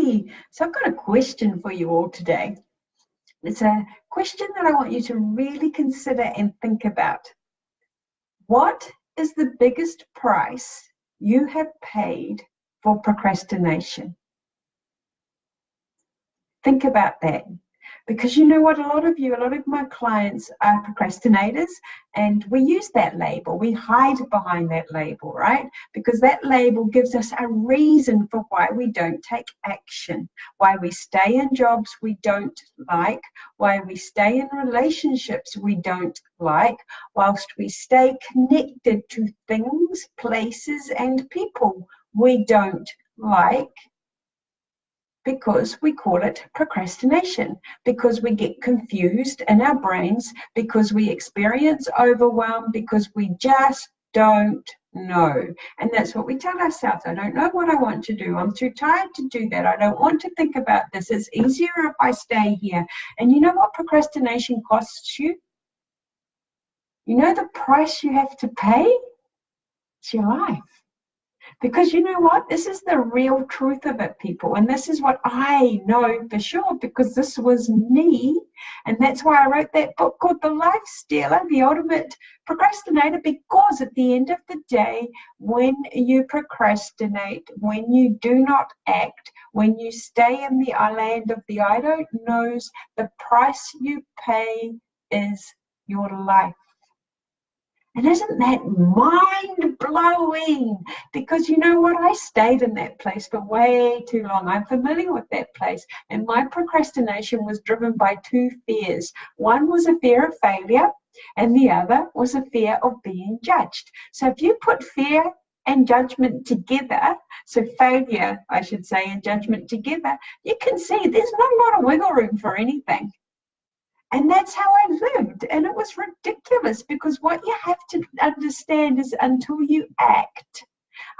Hey, so I've got a question for you all today. It's a question that I want you to really consider and think about. What is the biggest price you have paid for procrastination? Think about that. Because you know what, a lot of my clients are procrastinators, and we use that label. We hide behind that label, right? Because that label gives us a reason for why we don't take action, why we stay in jobs we don't like, why we stay in relationships we don't like, whilst we stay connected to things, places, and people we don't like. Because we call it procrastination, because we get confused in our brains, because we experience overwhelm, because we just don't know. And that's what we tell ourselves. I don't know what I want to do. I'm too tired to do that. I don't want to think about this. It's easier if I stay here. And you know what procrastination costs you? You know the price you have to pay? It's your life. Because you know what? This is the real truth of it, people. And this is what I know for sure, because this was me. And that's why I wrote that book called The Life Stealer, The Ultimate Procrastinator, because at the end of the day, when you procrastinate, when you do not act, when you stay in the land of the I don't knows, the price you pay is your life. And isn't that mind-blowing? Because you know what? I stayed in that place for way too long. I'm familiar with that place. And my procrastination was driven by two fears. One was a fear of failure, and the other was a fear of being judged. So if you put fear and judgment together, so failure, I should say, and judgment together, you can see there's not a lot of wiggle room for anything. And that's how I lived. And it was ridiculous, because what you have to understand is until you act,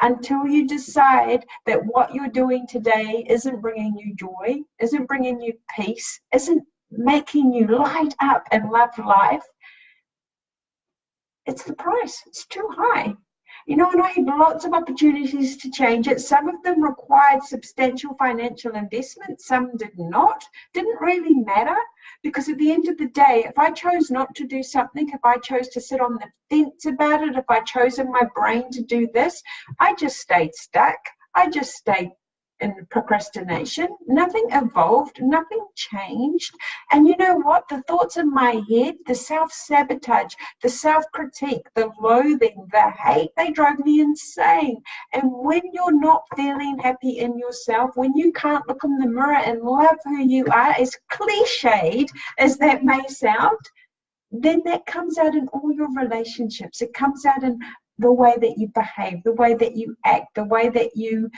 until you decide that what you're doing today isn't bringing you joy, isn't bringing you peace, isn't making you light up and love life, it's the price. It's too high. You know, and I had lots of opportunities to change it. Some of them required substantial financial investment. Some did not. Didn't really matter, because at the end of the day, if I chose not to do something, if I chose to sit on the fence about it, if I chose in my brain to do this, I just stayed stuck. I just stayed in procrastination. Nothing evolved, nothing changed. And you know what? The thoughts in my head, the self-sabotage, the self-critique, the loathing, the hate, they drove me insane. And when you're not feeling happy in yourself, when you can't look in the mirror and love who you are, as cliched as that may sound, then that comes out in all your relationships. It comes out in the way that you behave, the way that you act, the way that you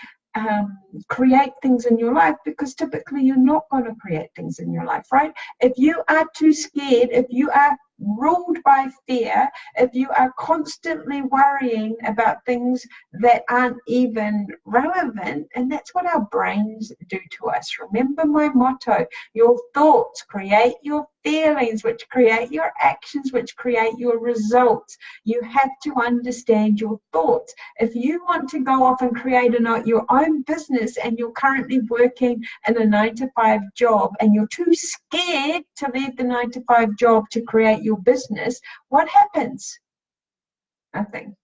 create things in your life, because typically you're not going to create things in your life, right? If you are too scared, if you are ruled by fear, if you are constantly worrying about things that aren't even relevant, and that's what our brains do to us. Remember my motto: your thoughts create your feelings, which create your actions, which create your results. You have to understand your thoughts. If you want to go off and create your own business, and you're currently working in a 9-to-5 job, and you're too scared to leave the 9-to-5 job to create your business, what happens? Nothing.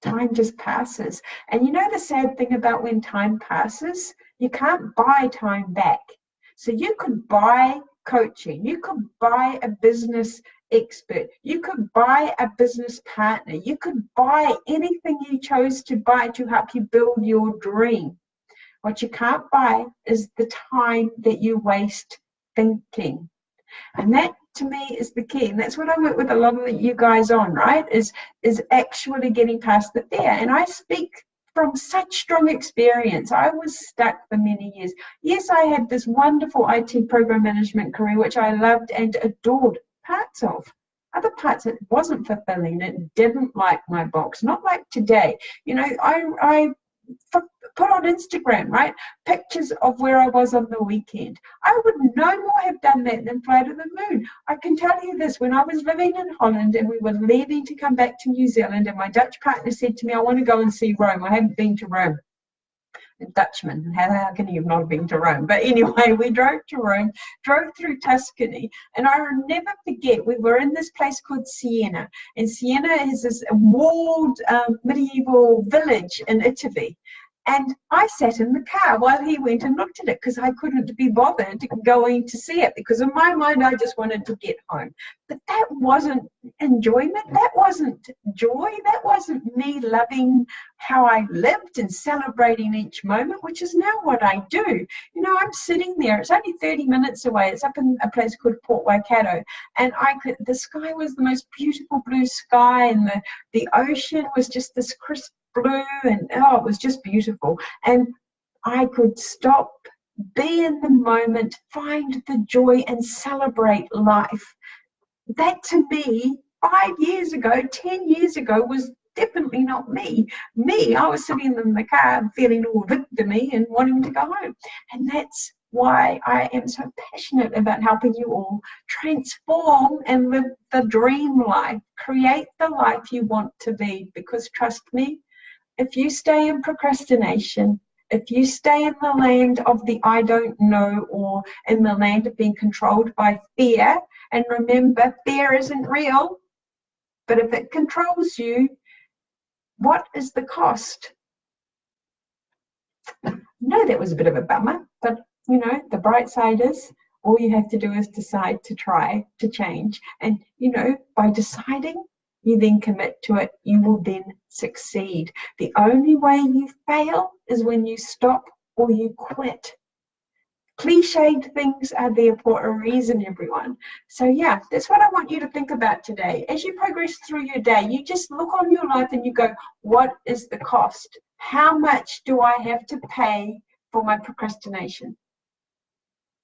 Time just passes. And you know the sad thing about when time passes? You can't buy time back. So you could buy coaching, you could buy a business expert, you could buy a business partner, you could buy anything you chose to buy to help you build your dream. What you can't buy is the time that you waste thinking. And that, to me, is the key. And that's what I work with a lot of you guys on, right? Is actually getting past the fear. And I speak from such strong experience. I was stuck for many years. Yes, I had this wonderful IT program management career, which I loved and adored parts of. Other parts, it wasn't fulfilling. It didn't like my box. Not like today. You know, I put on Instagram, right, pictures of where I was on the weekend. I would no more have done that than fly to the moon. I can tell you this: when I was living in Holland and we were leaving to come back to New Zealand, and my Dutch partner said to me, I want to go and see Rome. I haven't been to Rome. Dutchman. How can you not have been to Rome? But anyway, we drove to Rome, drove through Tuscany, and I'll never forget, we were in this place called Siena. And Siena is this walled medieval village in Italy. And I sat in the car while he went and looked at it because I couldn't be bothered going to see it, because in my mind I just wanted to get home. But that wasn't enjoyment, that wasn't joy, that wasn't me loving how I lived and celebrating each moment, which is now what I do. You know, I'm sitting there, it's only 30 minutes away, it's up in a place called Port Waikato, and the sky was the most beautiful blue sky, and the ocean was just this crisp blue, and oh, it was just beautiful. And I could stop, be in the moment, find the joy and celebrate life. That to me 5 years ago, 10 years ago, was definitely not me. I was sitting in the car feeling all victimy and wanting to go home. And that's why I am so passionate about helping you all transform and live the dream life, create the life you want to be. Because trust me, if you stay in procrastination, if you stay in the land of the I don't know, or in the land of being controlled by fear, and remember, fear isn't real, but if it controls you, what is the cost? No, that was a bit of a bummer, but you know, the bright side is all you have to do is decide to try to change. And you know, by deciding, you then commit to it, you will then succeed. The only way you fail is when you stop or you quit. Cliched things are there for a reason, everyone. So yeah, that's what I want you to think about today. As you progress through your day, you just look on your life and you go, what is the cost? How much do I have to pay for my procrastination?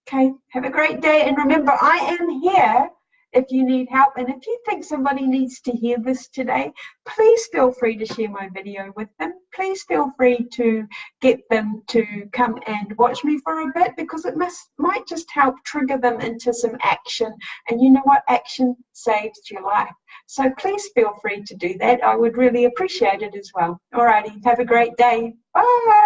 Okay, have a great day. And remember, I am here if you need help. And if you think somebody needs to hear this today, please feel free to share my video with them. Please feel free to get them to come and watch me for a bit, because it might just help trigger them into some action. And you know what? Action saves your life. So please feel free to do that. I would really appreciate it as well. Alrighty, have a great day. Bye.